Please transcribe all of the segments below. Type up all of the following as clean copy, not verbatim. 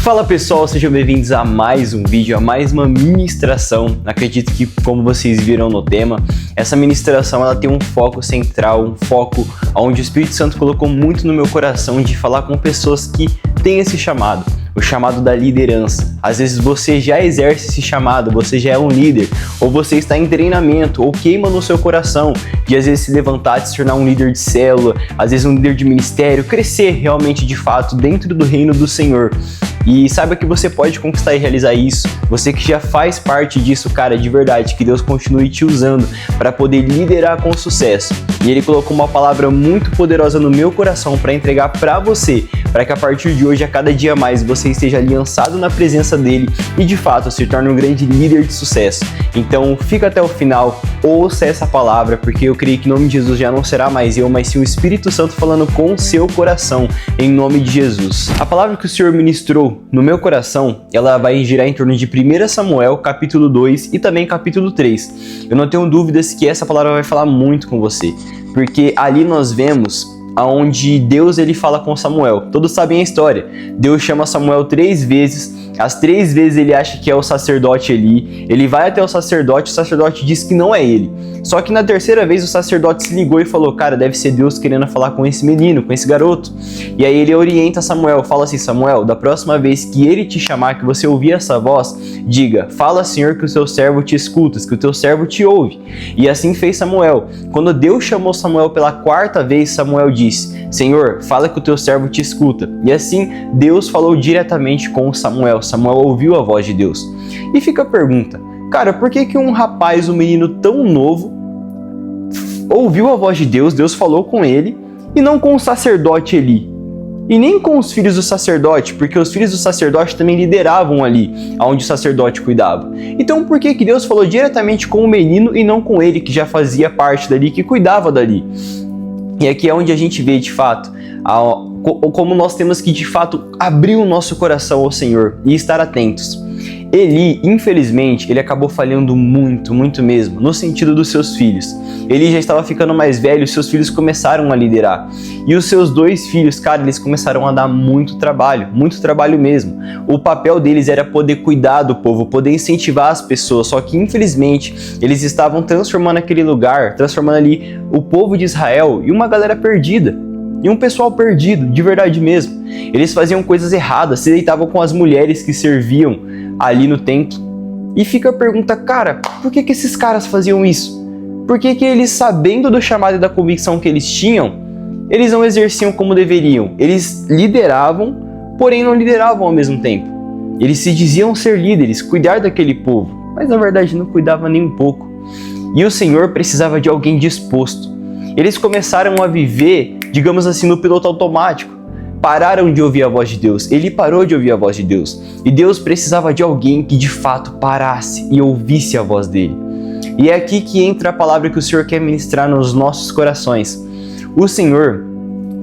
Fala pessoal, sejam bem-vindos a mais um vídeo, a mais uma ministração. Acredito que, como vocês viram no tema, essa ministração ela tem um foco central, um foco onde o Espírito Santo colocou muito no meu coração de falar com pessoas que têm esse chamado, o chamado da liderança. Às vezes você já exerce esse chamado, você já é um líder, ou você está em treinamento, ou queima no seu coração de às vezes se levantar, de se tornar um líder de célula, às vezes um líder de ministério, crescer realmente de fato dentro do reino do Senhor. E saiba que você pode conquistar e realizar isso. Você que já faz parte disso, cara, de verdade, que Deus continue te usando para poder liderar com sucesso. E Ele colocou uma palavra muito poderosa no meu coração para entregar para você, para que a partir de hoje, a cada dia mais, você esteja aliançado na presença dEle e de fato se torne um grande líder de sucesso. Então fica até o final, ouça essa palavra, porque eu creio que em nome de Jesus já não será mais eu, mas sim o Espírito Santo falando com o seu coração, em nome de Jesus. A palavra que o Senhor ministrou no meu coração, ela vai girar em torno de 1 Samuel, capítulo 2 e também capítulo 3. Eu não tenho dúvidas que essa palavra vai falar muito com você, porque ali nós vemos aonde Deus ele fala com Samuel. Todos sabem a história. Deus chama Samuel 3 vezes. As 3 vezes ele acha que é o sacerdote Eli. Ele vai até o sacerdote diz que não é ele. Só que na terceira vez o sacerdote se ligou e falou: cara, deve ser Deus querendo falar com esse menino, com esse garoto. E aí ele orienta Samuel, fala assim: Samuel, da próxima vez que ele te chamar, que você ouvir essa voz, diga: fala, Senhor, que o teu servo te escuta, que o teu servo te ouve. E assim fez Samuel. Quando Deus chamou Samuel pela 4ª vez, Samuel disse: Senhor, fala que o teu servo te escuta. E assim Deus falou diretamente com Samuel. Samuel ouviu a voz de Deus. E fica a pergunta: cara, por que um rapaz, um menino tão novo, ouviu a voz de Deus, Deus falou com ele, e não com o sacerdote Eli? E nem com os filhos do sacerdote, porque os filhos do sacerdote também lideravam ali, onde o sacerdote cuidava. Então por que Deus falou diretamente com o menino e não com ele, que já fazia parte dali, que cuidava dali? E aqui é onde a gente vê de fato como nós temos que de fato abrir o nosso coração ao Senhor e estar atentos. Eli, infelizmente, ele acabou falhando muito mesmo, no sentido dos seus filhos. Ele já estava ficando mais velho, seus filhos começaram a liderar. E os seus 2 filhos, cara, eles começaram a dar muito trabalho mesmo. O papel deles era poder cuidar do povo, poder incentivar as pessoas, só que infelizmente eles estavam transformando aquele lugar, transformando ali o povo de Israel em uma galera perdida. E um pessoal perdido, de verdade mesmo. Eles faziam coisas erradas, se deitavam com as mulheres que serviam ali no templo. E fica a pergunta, cara, por que esses caras faziam isso? Por que eles, sabendo do chamado e da convicção que eles tinham, eles não exerciam como deveriam? Eles lideravam, porém não lideravam ao mesmo tempo. Eles se diziam ser líderes, cuidar daquele povo, mas na verdade não cuidavam nem um pouco. E o Senhor precisava de alguém disposto. Eles começaram a viver, digamos assim, no piloto automático. Pararam de ouvir a voz de Deus. Ele parou de ouvir a voz de Deus. E Deus precisava de alguém que de fato parasse e ouvisse a voz dele. E é aqui que entra a palavra que o Senhor quer ministrar nos nossos corações. O Senhor,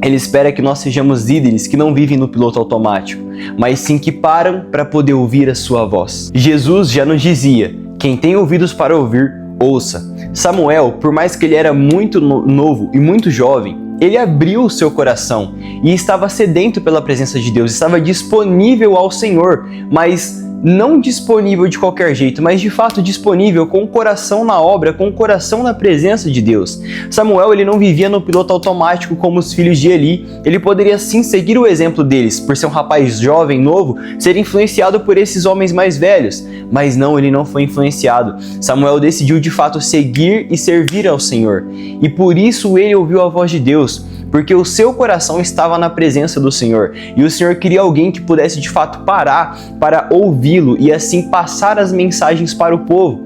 Ele espera que nós sejamos líderes que não vivem no piloto automático, mas sim que param para poder ouvir a sua voz. Jesus já nos dizia: quem tem ouvidos para ouvir, ouça. Samuel, por mais que ele era muito novo e muito jovem, ele abriu o seu coração e estava sedento pela presença de Deus, estava disponível ao Senhor, mas não disponível de qualquer jeito, mas de fato disponível com o coração na obra, com o coração na presença de Deus. Samuel, ele não vivia no piloto automático como os filhos de Eli. Ele poderia sim seguir o exemplo deles, por ser um rapaz jovem, novo, ser influenciado por esses homens mais velhos. Mas não, ele não foi influenciado. Samuel decidiu de fato seguir e servir ao Senhor. E por isso ele ouviu a voz de Deus, porque o seu coração estava na presença do Senhor. E o Senhor queria alguém que pudesse de fato parar para ouvi-lo e assim passar as mensagens para o povo.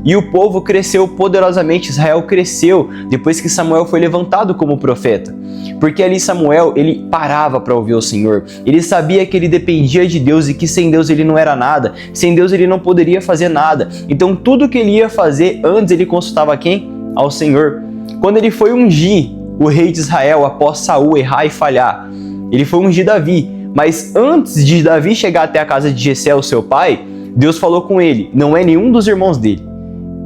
E o povo cresceu poderosamente, Israel cresceu depois que Samuel foi levantado como profeta. Porque ali Samuel, ele parava para ouvir o Senhor. Ele sabia que ele dependia de Deus e que sem Deus ele não era nada. Sem Deus ele não poderia fazer nada. Então tudo que ele ia fazer, antes ele consultava quem? Ao Senhor. Quando ele foi ungir o rei de Israel após Saul errar e falhar, ele foi ungir Davi. Mas antes de Davi chegar até a casa de Jessé, o seu pai, Deus falou com ele: não é nenhum dos irmãos dele.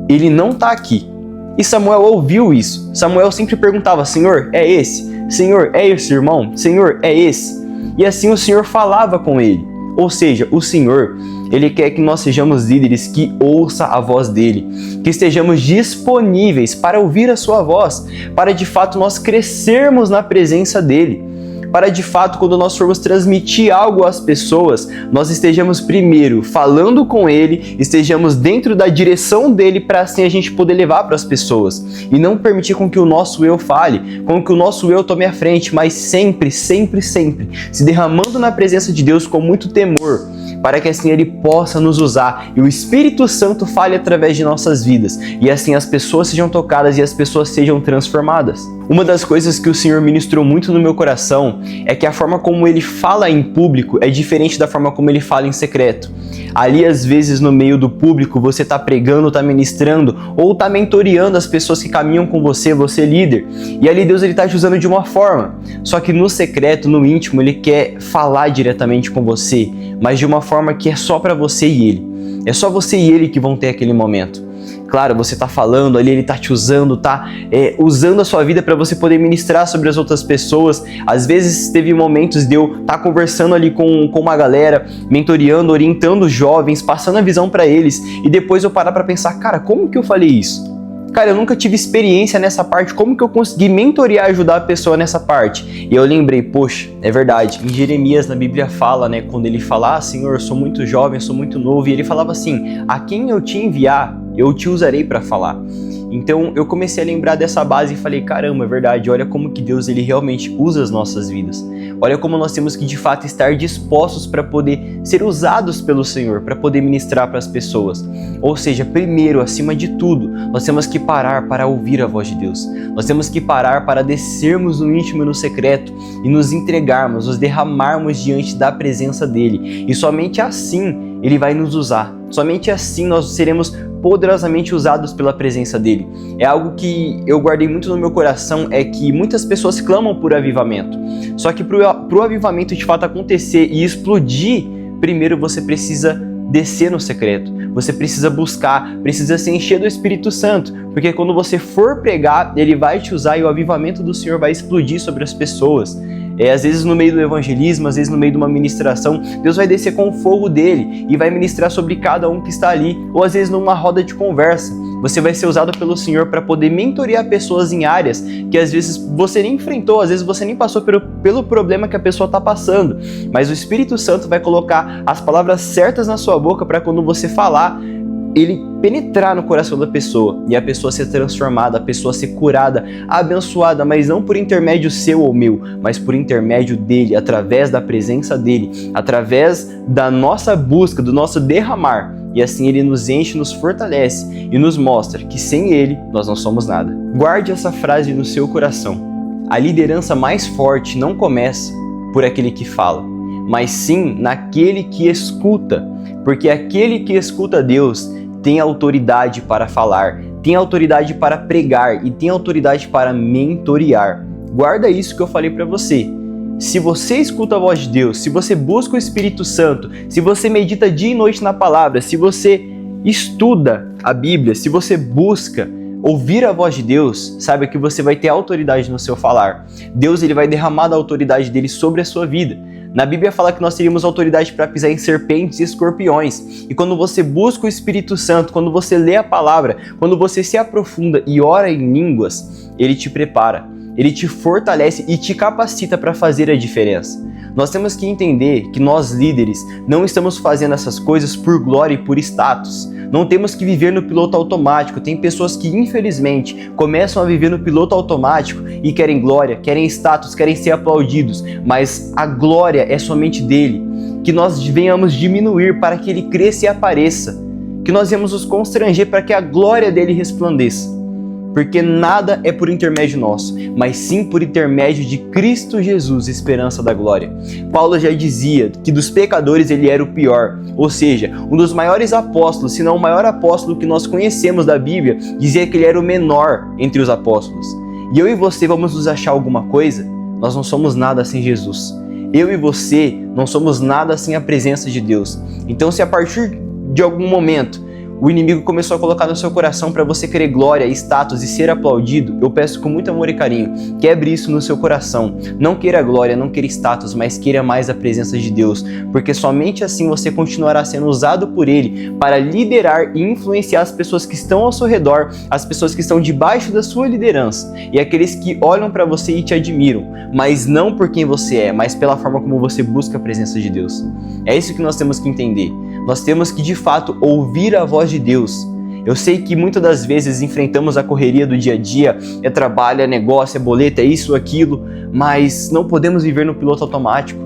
Ele não está aqui. E Samuel ouviu isso. Samuel sempre perguntava: Senhor, é esse? Senhor, é esse irmão? Senhor, é esse? E assim o Senhor falava com ele. Ou seja, o Senhor, Ele quer que nós sejamos líderes que ouçam a voz dEle, que estejamos disponíveis para ouvir a sua voz, para de fato nós crescermos na presença dEle, para de fato quando nós formos transmitir algo às pessoas, nós estejamos primeiro falando com Ele, estejamos dentro da direção dEle para assim a gente poder levar para as pessoas e não permitir com que o nosso eu fale, com que o nosso eu tome a frente, mas sempre, sempre, sempre se derramando na presença de Deus com muito temor, para que assim Ele possa nos usar e o Espírito Santo fale através de nossas vidas e assim as pessoas sejam tocadas e as pessoas sejam transformadas. Uma das coisas que o Senhor ministrou muito no meu coração é que a forma como Ele fala em público é diferente da forma como Ele fala em secreto. Ali, às vezes, no meio do público, você está pregando, está ministrando ou está mentoreando as pessoas que caminham com você, você é líder. E ali Deus está te usando de uma forma. Só que no secreto, no íntimo, Ele quer falar diretamente com você, mas de uma forma que é só para você e Ele. É só você e Ele que vão ter aquele momento. Claro, você está falando ali, Ele está te usando, está usando a sua vida para você poder ministrar sobre as outras pessoas. Às vezes teve momentos de eu estar conversando ali com uma galera, mentoreando, orientando os jovens, passando a visão para eles e depois eu parar para pensar, cara, como que eu falei isso? Cara, eu nunca tive experiência nessa parte, como que eu consegui mentorear e ajudar a pessoa nessa parte? E eu lembrei, poxa, é verdade. Em Jeremias, na Bíblia fala, né, quando ele fala, Senhor, eu sou muito jovem, eu sou muito novo, e ele falava assim, a quem eu te enviar, eu te usarei para falar. Então eu comecei a lembrar dessa base e falei, caramba, é verdade, olha como que Deus ele realmente usa as nossas vidas. Olha como nós temos que de fato estar dispostos para poder ser usados pelo Senhor, para poder ministrar para as pessoas. Ou seja, primeiro, acima de tudo, nós temos que parar para ouvir a voz de Deus. Nós temos que parar para descermos no íntimo e no secreto e nos entregarmos, nos derramarmos diante da presença dEle. E somente assim Ele vai nos usar. Somente assim nós seremos poderosamente usados pela presença dEle. É algo que eu guardei muito no meu coração, é que muitas pessoas clamam por avivamento. Só que para o avivamento de fato acontecer e explodir, primeiro você precisa descer no secreto. Você precisa buscar, precisa se encher do Espírito Santo, porque quando você for pregar, Ele vai te usar e o avivamento do Senhor vai explodir sobre as pessoas. Às vezes no meio do evangelismo, às vezes no meio de uma ministração, Deus vai descer com o fogo dele e vai ministrar sobre cada um que está ali, ou às vezes numa roda de conversa. Você vai ser usado pelo Senhor para poder mentorear pessoas em áreas que às vezes você nem enfrentou, às vezes você nem passou pelo problema que a pessoa está passando, mas o Espírito Santo vai colocar as palavras certas na sua boca para quando você falar, ele penetrar no coração da pessoa e a pessoa ser transformada, a pessoa ser curada, abençoada, mas não por intermédio seu ou meu, mas por intermédio dele, através da presença dele, através da nossa busca, do nosso derramar. E assim ele nos enche, nos fortalece e nos mostra que sem ele nós não somos nada. Guarde essa frase no seu coração. A liderança mais forte não começa por aquele que fala, mas sim naquele que escuta, porque aquele que escuta Deus tem autoridade para falar, tem autoridade para pregar e tem autoridade para mentorear. Guarda isso que eu falei para você. Se você escuta a voz de Deus, se você busca o Espírito Santo, se você medita dia e noite na palavra, se você estuda a Bíblia, se você busca ouvir a voz de Deus, saiba que você vai ter autoridade no seu falar. Deus ele vai derramar a autoridade dele sobre a sua vida. Na Bíblia fala que nós teríamos autoridade para pisar em serpentes e escorpiões. E quando você busca o Espírito Santo, quando você lê a palavra, quando você se aprofunda e ora em línguas, ele te prepara, ele te fortalece e te capacita para fazer a diferença. Nós temos que entender que nós líderes não estamos fazendo essas coisas por glória e por status. Não temos que viver no piloto automático. Tem pessoas que, infelizmente, começam a viver no piloto automático e querem glória, querem status, querem ser aplaudidos, mas a glória é somente dele. Que nós venhamos diminuir para que ele cresça e apareça. Que nós venhamos nos constranger para que a glória dele resplandeça. Porque nada é por intermédio nosso, mas sim por intermédio de Cristo Jesus, esperança da glória. Paulo já dizia que dos pecadores ele era o pior, ou seja, um dos maiores apóstolos, se não o maior apóstolo que nós conhecemos da Bíblia, dizia que ele era o menor entre os apóstolos. E eu e você vamos nos achar alguma coisa? Nós não somos nada sem Jesus. Eu e você não somos nada sem a presença de Deus. Então se a partir de algum momento o inimigo começou a colocar no seu coração para você querer glória, status e ser aplaudido, eu peço com muito amor e carinho, quebre isso no seu coração. Não queira glória, não queira status, mas queira mais a presença de Deus, porque somente assim você continuará sendo usado por Ele para liderar e influenciar as pessoas que estão ao seu redor, as pessoas que estão debaixo da sua liderança e aqueles que olham para você e te admiram, mas não por quem você é, mas pela forma como você busca a presença de Deus. É isso que nós temos que entender. Nós temos que, de fato, ouvir a voz de Deus. Eu sei que muitas das vezes enfrentamos a correria do dia a dia, é trabalho, é negócio, é boleto, é isso, aquilo, mas não podemos viver no piloto automático.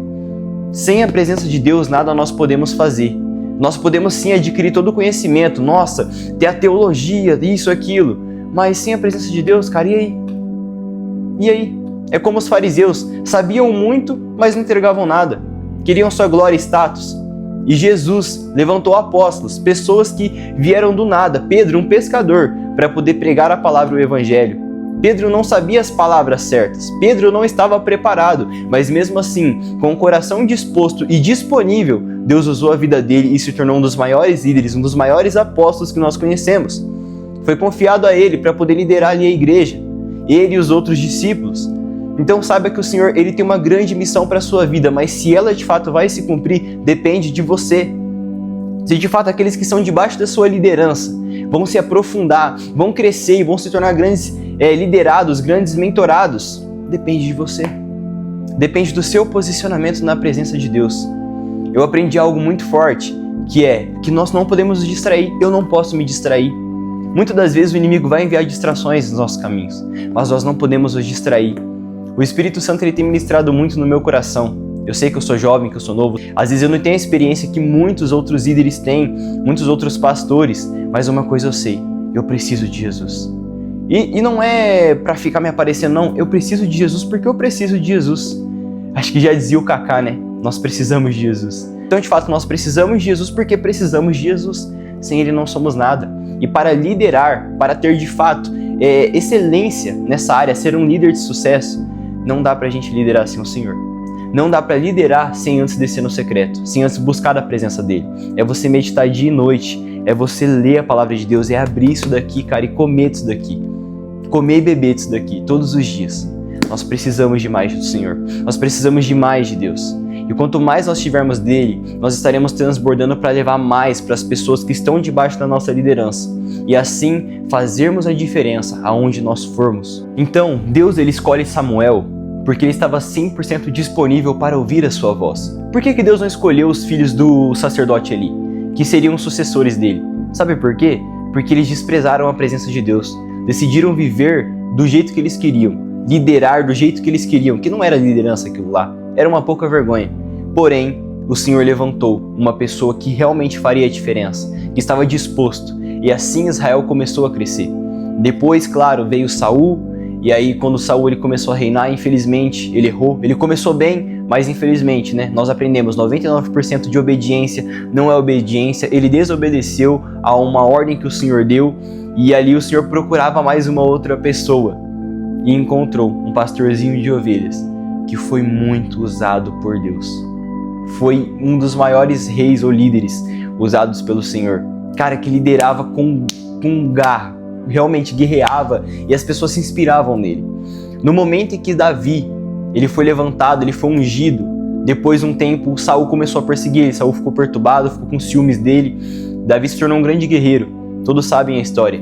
Sem a presença de Deus, nada nós podemos fazer. Nós podemos sim adquirir todo o conhecimento, nossa, ter a teologia, isso, aquilo, mas sem a presença de Deus, cara, e aí? E aí? É como os fariseus, sabiam muito, mas não entregavam nada. Queriam sua glória e status. E Jesus levantou apóstolos, pessoas que vieram do nada, Pedro, um pescador, para poder pregar a palavra e o evangelho. Pedro não sabia as palavras certas, Pedro não estava preparado, mas mesmo assim, com o coração disposto e disponível, Deus usou a vida dele e se tornou um dos maiores líderes, um dos maiores apóstolos que nós conhecemos. Foi confiado a ele para poder liderar ali a igreja, ele e os outros discípulos. Então saiba que o Senhor, Ele tem uma grande missão para a sua vida, mas se ela de fato vai se cumprir, depende de você. Se de fato aqueles que estão debaixo da sua liderança vão se aprofundar, vão crescer e vão se tornar grandes liderados, grandes mentorados, depende de você. Depende do seu posicionamento na presença de Deus. Eu aprendi algo muito forte, que é que nós não podemos nos distrair, eu não posso me distrair. Muitas das vezes o inimigo vai enviar distrações nos nossos caminhos, mas nós não podemos nos distrair. O Espírito Santo ele tem ministrado muito no meu coração. Eu sei que eu sou jovem, que eu sou novo. Às vezes eu não tenho a experiência que muitos outros líderes têm, muitos outros pastores, mas uma coisa eu sei, eu preciso de Jesus. E não é pra ficar me aparecendo, não. Eu preciso de Jesus porque eu preciso de Jesus. Acho que já dizia o Kaká, né? Nós precisamos de Jesus. Então, de fato, nós precisamos de Jesus porque precisamos de Jesus. Sem Ele não somos nada. E para liderar, para ter de fato excelência nessa área, ser um líder de sucesso, não dá pra gente liderar sem o Senhor. Não dá pra liderar sem antes descer no secreto, sem antes buscar a presença dEle. É você meditar dia e noite, é você ler a palavra de Deus, é abrir isso daqui, cara, e comer isso daqui. Comer e beber isso daqui, todos os dias. Nós precisamos de mais do Senhor. Nós precisamos de mais de Deus. E quanto mais nós tivermos dele, nós estaremos transbordando para levar mais para as pessoas que estão debaixo da nossa liderança. E assim fazermos a diferença aonde nós formos. Então, Deus ele escolhe Samuel porque ele estava 100% disponível para ouvir a sua voz. Por que Deus não escolheu os filhos do sacerdote Eli, que seriam os sucessores dele? Sabe por quê? Porque eles desprezaram a presença de Deus. Decidiram viver do jeito que eles queriam, liderar do jeito que eles queriam, que não era liderança aquilo lá, era uma pouca vergonha. Porém, o Senhor levantou uma pessoa que realmente faria a diferença, que estava disposto, e assim Israel começou a crescer. Depois, claro, veio Saul, e aí quando Saul ele começou a reinar, infelizmente, ele errou. Ele começou bem, mas infelizmente, né, nós aprendemos 99% de obediência não é obediência. Ele desobedeceu a uma ordem que o Senhor deu, e ali o Senhor procurava mais uma outra pessoa, e encontrou um pastorzinho de ovelhas, que foi muito usado por Deus. Foi um dos maiores reis ou líderes usados pelo Senhor. Cara, que liderava com garra, realmente guerreava e as pessoas se inspiravam nele. No momento em que Davi ele foi levantado, ele foi ungido, depois de um tempo Saul começou a perseguir ele, Saul ficou perturbado, ficou com ciúmes dele. Davi se tornou um grande guerreiro, todos sabem a história.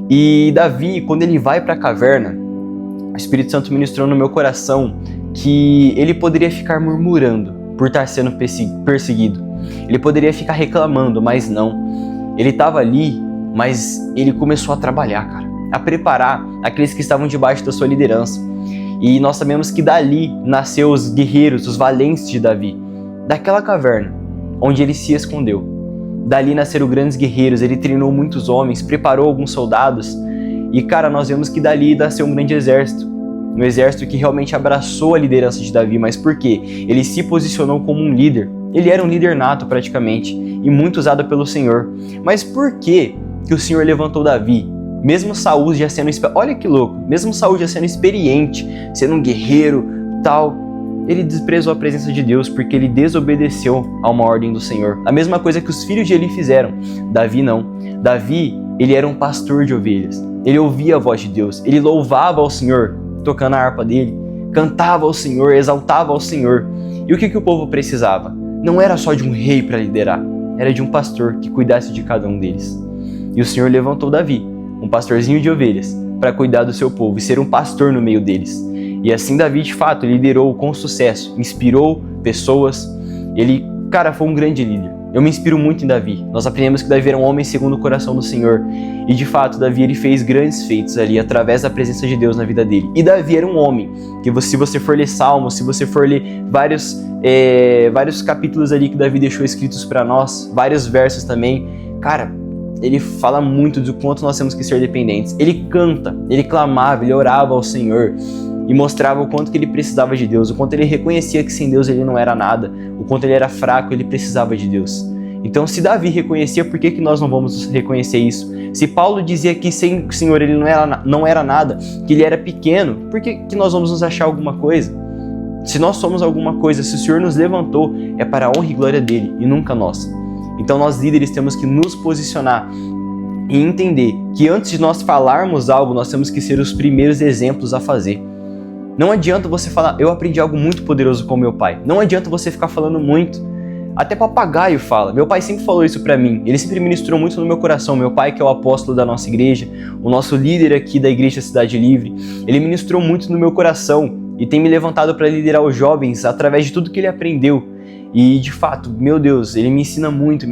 E Davi, quando ele vai para a caverna, o Espírito Santo ministrou no meu coração que ele poderia ficar murmurando por estar sendo perseguido. Ele poderia ficar reclamando, mas não. Ele estava ali, mas ele começou a trabalhar, cara, a preparar aqueles que estavam debaixo da sua liderança. E nós sabemos que dali nasceu os guerreiros, os valentes de Davi, daquela caverna onde ele se escondeu. Dali nasceram grandes guerreiros, ele treinou muitos homens, preparou alguns soldados. E cara, nós vemos que dali nasceu um grande exército. Um exército que realmente abraçou a liderança de Davi. Mas por quê? Ele se posicionou como um líder. Ele era um líder nato praticamente e muito usado pelo Senhor. Mas por que o Senhor levantou Davi? Mesmo Saul já sendo... Olha que louco! Mesmo Saul já sendo experiente, sendo um guerreiro, tal... Ele desprezou a presença de Deus porque ele desobedeceu a uma ordem do Senhor. A mesma coisa que os filhos de Eli fizeram. Davi não. Davi, ele era um pastor de ovelhas. Ele ouvia a voz de Deus. Ele louvava ao Senhor, tocando a harpa dele. Cantava ao Senhor, exaltava ao Senhor. E o que o povo precisava? Não era só de um rei para liderar. Era de um pastor que cuidasse de cada um deles. E o Senhor levantou Davi, um pastorzinho de ovelhas, para cuidar do seu povo e ser um pastor no meio deles. E assim Davi, de fato, liderou com sucesso, inspirou pessoas. Ele, foi um grande líder. Eu me inspiro muito em Davi. Nós aprendemos que Davi era um homem segundo o coração do Senhor. E de fato, Davi ele fez grandes feitos ali através da presença de Deus na vida dele. E Davi era um homem que, se você for ler Salmos, se você for ler vários capítulos ali que Davi deixou escritos para nós, vários versos também, ele fala muito do quanto nós temos que ser dependentes. Ele canta, ele clamava, ele orava ao Senhor e mostrava o quanto que ele precisava de Deus, o quanto ele reconhecia que sem Deus ele não era nada, o quanto ele era fraco, ele precisava de Deus. Então, se Davi reconhecia, por que nós não vamos reconhecer isso? Se Paulo dizia que sem o Senhor ele não era nada, que ele era pequeno, por que nós vamos nos achar alguma coisa? Se nós somos alguma coisa, se o Senhor nos levantou, é para a honra e glória dele e nunca nós. Então nós líderes temos que nos posicionar e entender que antes de nós falarmos algo, nós temos que ser os primeiros exemplos a fazer. Não adianta você falar, eu aprendi algo muito poderoso com meu pai. Não adianta você ficar falando muito. Até papagaio fala. Meu pai sempre falou isso pra mim. Ele sempre ministrou muito no meu coração. Meu pai, que é o apóstolo da nossa igreja, o nosso líder aqui da Igreja Cidade Livre, ele ministrou muito no meu coração e tem me levantado para liderar os jovens através de tudo que ele aprendeu. E de fato, meu Deus, ele me ensina muito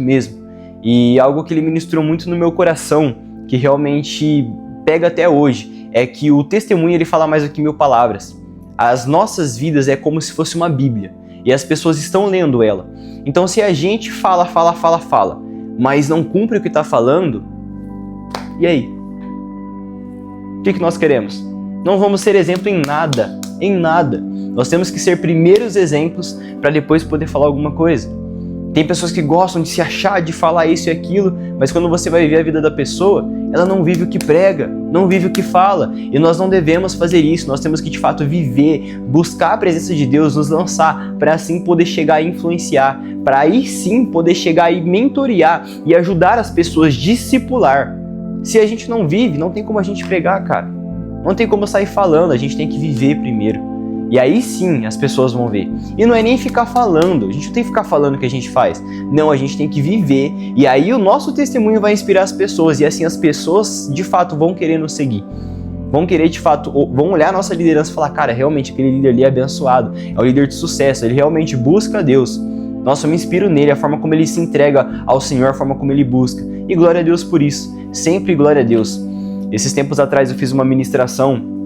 mesmo. E algo que ele ministrou muito no meu coração, que realmente pega até hoje, é que o testemunho ele fala mais do que 1000 palavras. As nossas vidas é como se fosse uma Bíblia e as pessoas estão lendo ela. Então se a gente fala, mas não cumpre o que está falando, e aí? O que nós queremos? Não vamos ser exemplo em nada. Nós temos que ser primeiros exemplos para depois poder falar alguma coisa. Tem pessoas que gostam de se achar, de falar isso e aquilo, mas quando você vai viver a vida da pessoa, ela não vive o que prega, não vive o que fala. E nós não devemos fazer isso, nós temos que de fato viver, buscar a presença de Deus, nos lançar, para assim poder chegar a influenciar, para aí sim poder chegar e mentorear e ajudar as pessoas, discipular. Se a gente não vive, não tem como a gente pregar, cara. Não tem como sair falando, a gente tem que viver primeiro. E aí sim as pessoas vão ver. E não é nem ficar falando, a gente não tem que ficar falando o que a gente faz. Não, a gente tem que viver. E aí o nosso testemunho vai inspirar as pessoas. E assim as pessoas de fato vão querer nos seguir. Vão querer de fato, vão olhar a nossa liderança e falar, cara, realmente aquele líder ali é abençoado. É um líder de sucesso, ele realmente busca a Deus. Nossa, eu me inspiro nele, a forma como ele se entrega ao Senhor, a forma como ele busca. E glória a Deus por isso. Sempre glória a Deus. Esses tempos atrás eu fiz uma ministração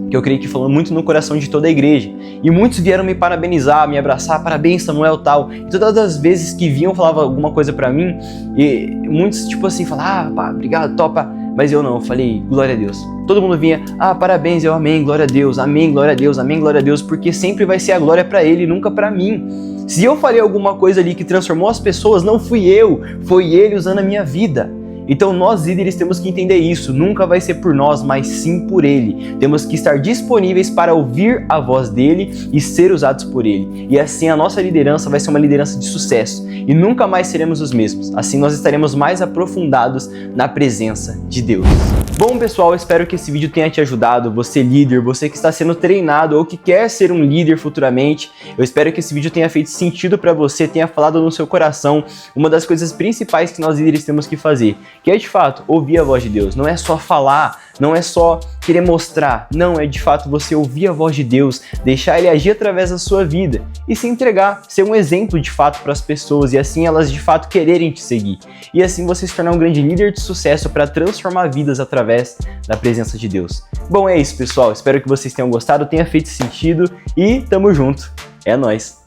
que eu creio que falou muito no coração de toda a igreja. E muitos vieram me parabenizar, me abraçar, parabéns Samuel, tal. E todas as vezes que vinham, falavam alguma coisa pra mim, e muitos tipo assim, falavam, obrigado, topa. Mas eu não, eu falei, glória a Deus. Todo mundo vinha, parabéns, eu amém, glória a Deus, amém, glória a Deus, amém, glória a Deus, porque sempre vai ser a glória pra ele, nunca pra mim. Se eu falei alguma coisa ali que transformou as pessoas, não fui eu, foi ele usando a minha vida. Então nós líderes temos que entender isso, nunca vai ser por nós, mas sim por ele. Temos que estar disponíveis para ouvir a voz dele e ser usados por ele. E assim a nossa liderança vai ser uma liderança de sucesso e nunca mais seremos os mesmos. Assim nós estaremos mais aprofundados na presença de Deus. Bom pessoal, espero que esse vídeo tenha te ajudado, você líder, você que está sendo treinado ou que quer ser um líder futuramente. Eu espero que esse vídeo tenha feito sentido para você, tenha falado no seu coração uma das coisas principais que nós líderes temos que fazer, que é de fato ouvir a voz de Deus. Não é só falar, não é só querer mostrar, não, é de fato você ouvir a voz de Deus, deixar ele agir através da sua vida e se entregar, ser um exemplo de fato para as pessoas e assim elas de fato quererem te seguir. E assim você se tornar um grande líder de sucesso para transformar vidas através da presença de Deus. Bom, é isso pessoal, espero que vocês tenham gostado, tenha feito sentido e tamo junto, é nóis!